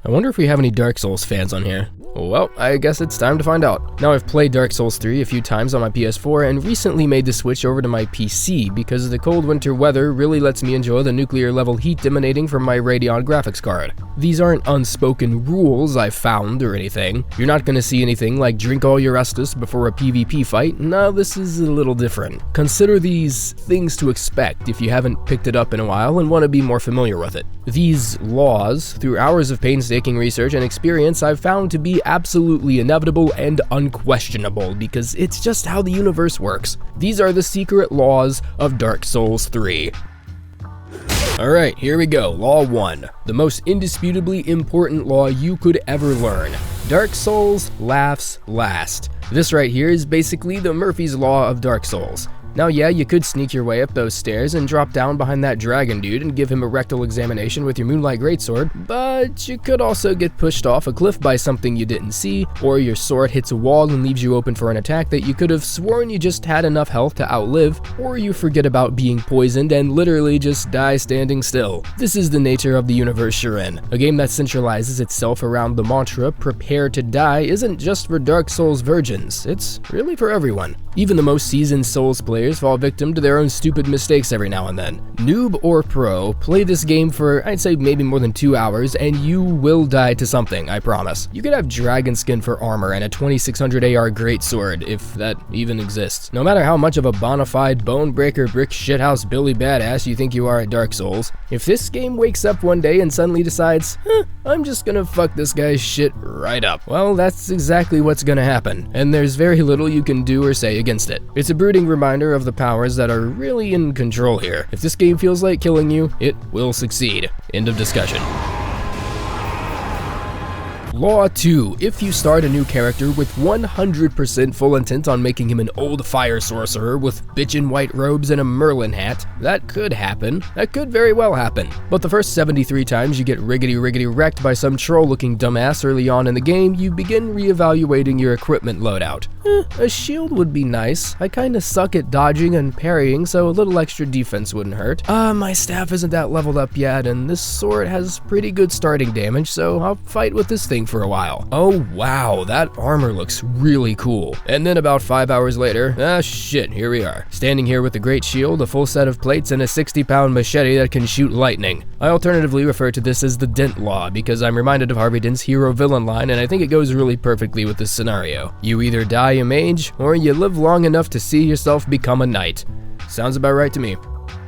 I wonder if we have any Dark Souls fans on here. Well, I guess it's time to find out. Now, I've played Dark Souls 3 a few times on my PS4 and recently made the switch over to my PC because the cold winter weather really lets me enjoy the nuclear level heat emanating from my Radeon graphics card. These aren't unspoken rules I've found or anything. You're not gonna see anything like drink all your Estus before a PvP fight. No, this is a little different. Consider these things to expect if you haven't picked it up in a while and want to be more familiar with it. These laws, through hours of painstaking research and experience, I've found to be absolutely inevitable and unquestionable because it's just how the universe works. These are the secret laws of Dark Souls 3. Alright, here we go. Law 1. The most indisputably important law you could ever learn. Dark Souls laughs last. This right here is basically the Murphy's Law of Dark Souls. Now yeah, you could sneak your way up those stairs and drop down behind that dragon dude and give him a rectal examination with your Moonlight Greatsword, but you could also get pushed off a cliff by something you didn't see, or your sword hits a wall and leaves you open for an attack that you could have sworn you just had enough health to outlive, or you forget about being poisoned and literally just die standing still. This is the nature of the universe you're in. A game that centralizes itself around the mantra, prepare to die, isn't just for Dark Souls virgins, it's really for everyone. Even the most seasoned Souls players fall victim to their own stupid mistakes every now and then. Noob or pro, play this game for, I'd say, maybe more than 2 hours, and you will die to something, I promise. You could have dragon skin for armor and a 2600 AR greatsword, if that even exists. No matter how much of a bona fide bone breaker brick shithouse Billy badass you think you are at Dark Souls, if this game wakes up one day and suddenly decides, I'm just gonna fuck this guy's shit right up, well, that's exactly what's gonna happen, and there's very little you can do or say against it. It's a brooding reminder of the powers that are really in control here. If this game feels like killing you, it will succeed. End of discussion. Law 2. If you start a new character with 100% full intent on making him an old fire sorcerer with bitchin' white robes and a Merlin hat, that could happen. That could very well happen. But the first 73 times you get riggedy wrecked by some troll-looking dumbass early on in the game, you begin reevaluating your equipment loadout. A shield would be nice. I kinda suck at dodging and parrying, so a little extra defense wouldn't hurt. My staff isn't that leveled up yet, and this sword has pretty good starting damage, so I'll fight with this thing for a while. Oh wow, that armor looks really cool. And then about 5 hours later, shit, here we are. Standing here with a great shield, a full set of plates, and a 60-pound machete that can shoot lightning. I alternatively refer to this as the Dent Law, because I'm reminded of Harvey Dent's hero-villain line, and I think it goes really perfectly with this scenario. You either die a mage, or you live long enough to see yourself become a knight. Sounds about right to me.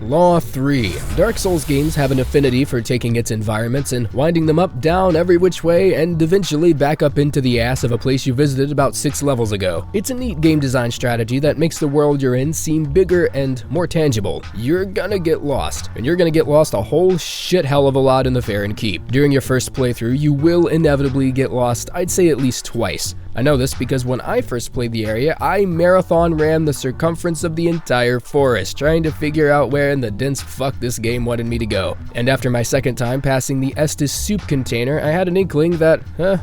Law 3. Dark Souls games have an affinity for taking its environments and winding them up, down, every which way, and eventually back up into the ass of a place you visited about 6 levels ago. It's a neat game design strategy that makes the world you're in seem bigger and more tangible. You're gonna get lost, and you're gonna get lost a whole shit hell of a lot in the Fair and Keep. During your first playthrough, you will inevitably get lost, I'd say at least twice. I know this because when I first played the area, I marathon ran the circumference of the entire forest, trying to figure out where in the dense fuck this game wanted me to go. And after my second time passing the Estus soup container, I had an inkling that,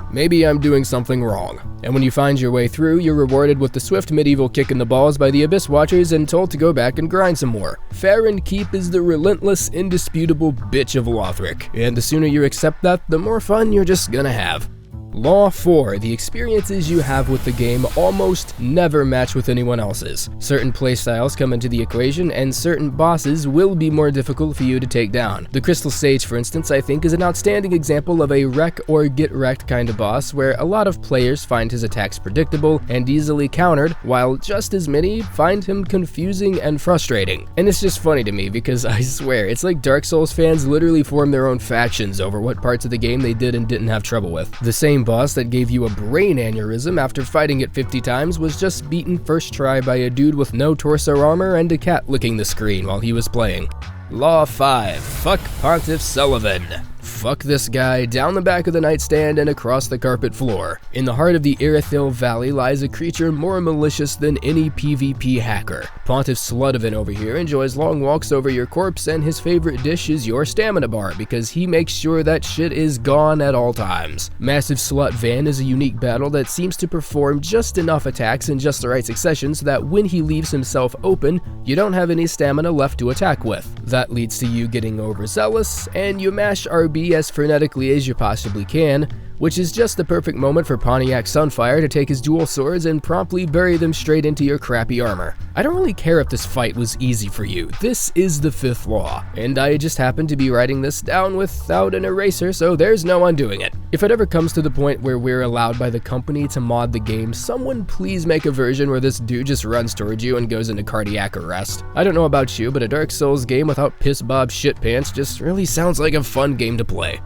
maybe I'm doing something wrong. And when you find your way through, you're rewarded with the swift medieval kick in the balls by the Abyss Watchers and told to go back and grind some more. Fair and Keep is the relentless, indisputable bitch of Lothric, and the sooner you accept that, the more fun you're just gonna have. Law 4. The experiences you have with the game almost never match with anyone else's. Certain playstyles come into the equation, and certain bosses will be more difficult for you to take down. The Crystal Sage, for instance, I think is an outstanding example of a wreck or get wrecked kind of boss, where a lot of players find his attacks predictable and easily countered, while just as many find him confusing and frustrating. And it's just funny to me because I swear, it's like Dark Souls fans literally form their own factions over what parts of the game they did and didn't have trouble with. The same boss that gave you a brain aneurysm after fighting it 50 times was just beaten first try by a dude with no torso armor and a cat licking the screen while he was playing. Law 5. Fuck Pontiff Sullivan. Fuck this guy down the back of the nightstand and across the carpet floor. In the heart of the Irithyll Valley lies a creature more malicious than any PvP hacker. Pontiff Sludovan over here enjoys long walks over your corpse, and his favorite dish is your stamina bar because he makes sure that shit is gone at all times. Massive Slut Van is a unique battle that seems to perform just enough attacks in just the right succession so that when he leaves himself open, you don't have any stamina left to attack with. That leads to you getting overzealous, and you mash RB as frenetically as you possibly can, which is just the perfect moment for Pontiac Sunfire to take his dual swords and promptly bury them straight into your crappy armor. I don't really care if this fight was easy for you, this is the 5th law, and I just happened to be writing this down without an eraser, so there's no undoing it. If it ever comes to the point where we're allowed by the company to mod the game, someone please make a version where this dude just runs towards you and goes into cardiac arrest. I don't know about you, but a Dark Souls game without Piss Bob Shitpants just really sounds like a fun game to play.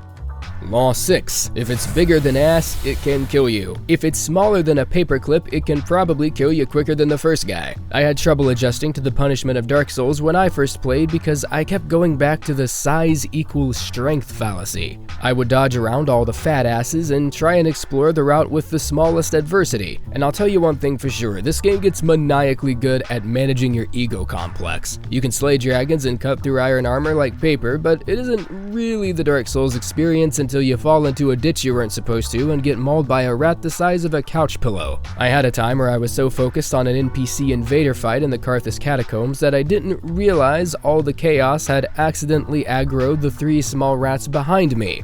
Law 6. If it's bigger than ass, it can kill you. If it's smaller than a paperclip, it can probably kill you quicker than the first guy. I had trouble adjusting to the punishment of Dark Souls when I first played because I kept going back to the size equals strength fallacy. I would dodge around all the fat asses and try and explore the route with the smallest adversity. And I'll tell you one thing for sure, this game gets maniacally good at managing your ego complex. You can slay dragons and cut through iron armor like paper, but it isn't really the Dark Souls experience until you fall into a ditch you weren't supposed to and get mauled by a rat the size of a couch pillow. I had a time where I was so focused on an NPC invader fight in the Carthus catacombs that I didn't realize all the chaos had accidentally aggroed the 3 small rats behind me.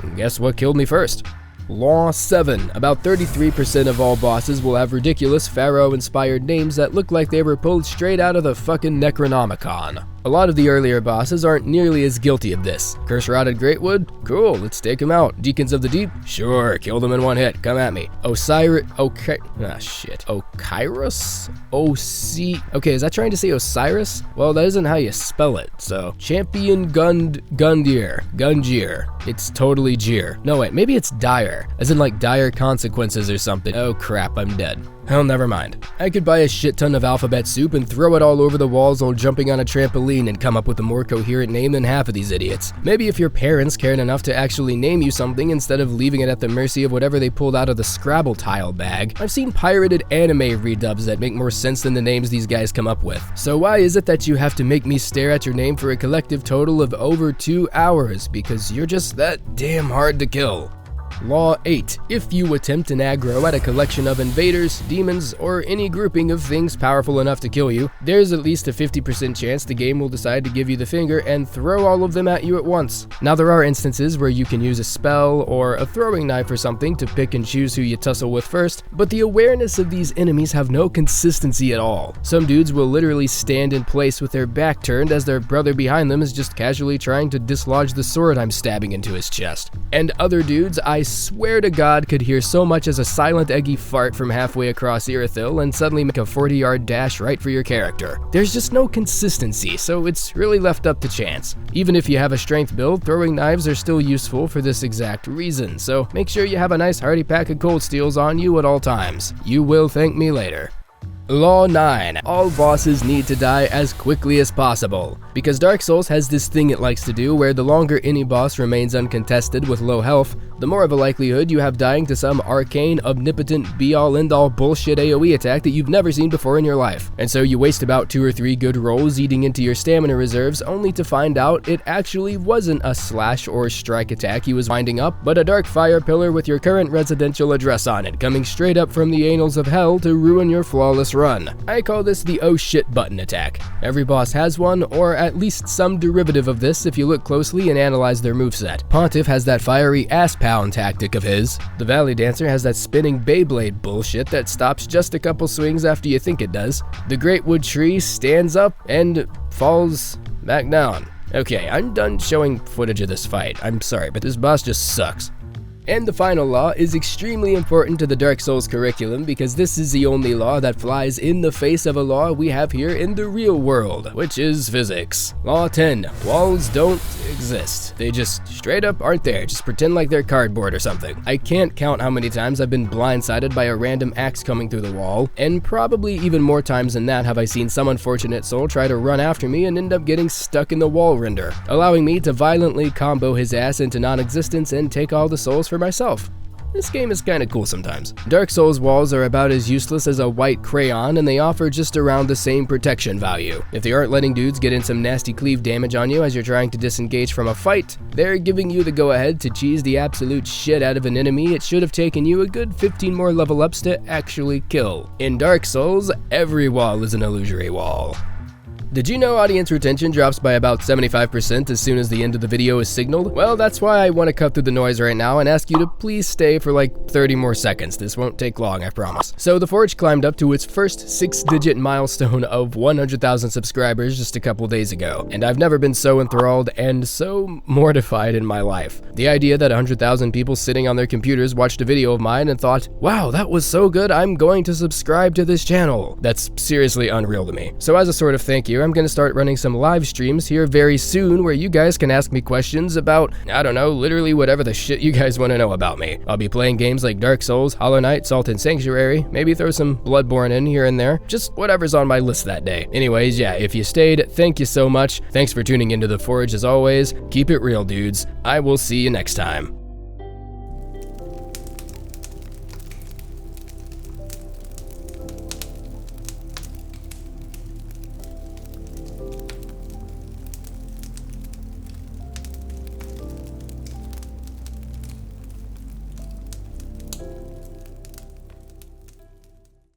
And guess what killed me first? Law 7. About 33% of all bosses will have ridiculous pharaoh-inspired names that look like they were pulled straight out of the fucking Necronomicon. A lot of the earlier bosses aren't nearly as guilty of this. Curse-rotted Greatwood? Cool, let's take him out. Deacons of the Deep? Sure, kill them in one hit, come at me. Okairos? Okay, is that trying to say Osiris? Well, that isn't how you spell it, so. Champion Gundyr. It's totally Jeer. No wait, maybe it's dire, as in like dire consequences or something. Oh crap, I'm dead. Hell, never mind. I could buy a shit ton of alphabet soup and throw it all over the walls while jumping on a trampoline and come up with a more coherent name than half of these idiots. Maybe if your parents cared enough to actually name you something instead of leaving it at the mercy of whatever they pulled out of the Scrabble tile bag. I've seen pirated anime redubs that make more sense than the names these guys come up with. So why is it that you have to make me stare at your name for a collective total of over 2 hours? Because you're just that damn hard to kill. Law 8. If you attempt an aggro at a collection of invaders, demons, or any grouping of things powerful enough to kill you, there's at least a 50% chance the game will decide to give you the finger and throw all of them at you at once. Now there are instances where you can use a spell or a throwing knife or something to pick and choose who you tussle with first, but the awareness of these enemies have no consistency at all. Some dudes will literally stand in place with their back turned as their brother behind them is just casually trying to dislodge the sword I'm stabbing into his chest. And other dudes, I swear to God, could hear so much as a silent eggy fart from halfway across Irithyll and suddenly make a 40-yard dash right for your character. There's just no consistency, so it's really left up to chance. Even if you have a strength build, throwing knives are still useful for this exact reason, so make sure you have a nice hearty pack of cold steels on you at all times. You will thank me later. Law 9. All bosses need to die as quickly as possible. Because Dark Souls has this thing it likes to do where the longer any boss remains uncontested with low health, the more of a likelihood you have dying to some arcane, omnipotent, be-all end-all bullshit AoE attack that you've never seen before in your life. And so you waste about 2 or 3 good rolls eating into your stamina reserves only to find out it actually wasn't a slash or strike attack he was winding up, but a dark fire pillar with your current residential address on it, coming straight up from the annals of hell to ruin your flawless run. I call this the oh shit button attack. Every boss has one, or at least some derivative of this if you look closely and analyze their moveset. Pontiff has that fiery ass pound tactic of his. The Valley Dancer has that spinning Beyblade bullshit that stops just a couple swings after you think it does. The Greatwood Tree stands up and falls back down. Okay, I'm done showing footage of this fight. I'm sorry, but this boss just sucks. And the final law is extremely important to the Dark Souls curriculum because this is the only law that flies in the face of a law we have here in the real world, which is physics. Law 10. Walls don't exist. They just straight up aren't there. Just pretend like they're cardboard or something. I can't count how many times I've been blindsided by a random axe coming through the wall, and probably even more times than that have I seen some unfortunate soul try to run after me and end up getting stuck in the wall render, allowing me to violently combo his ass into non-existence and take all the souls for myself. This game is kinda cool sometimes. Dark Souls walls are about as useless as a white crayon, and they offer just around the same protection value. If they aren't letting dudes get in some nasty cleave damage on you as you're trying to disengage from a fight, they're giving you the go-ahead to cheese the absolute shit out of an enemy it should have taken you a good 15 more level ups to actually kill. In Dark Souls, every wall is an illusory wall. Did you know audience retention drops by about 75% as soon as the end of the video is signaled? Well, that's why I want to cut through the noise right now and ask you to please stay for like 30 more seconds. This won't take long, I promise. So the Forge climbed up to its first 6-digit milestone of 100,000 subscribers just a couple days ago, and I've never been so enthralled and so mortified in my life. The idea that 100,000 people sitting on their computers watched a video of mine and thought, wow, that was so good, I'm going to subscribe to this channel. That's seriously unreal to me. So as a sort of thank you, I'm going to start running some live streams here very soon where you guys can ask me questions about, I don't know, literally whatever the shit you guys want to know about me. I'll be playing games like Dark Souls, Hollow Knight, Salt and Sanctuary, maybe throw some Bloodborne in here and there, just whatever's on my list that day. Anyways, yeah, if you stayed, thank you so much. Thanks for tuning into The Forge as always. Keep it real, dudes. I will see you next time.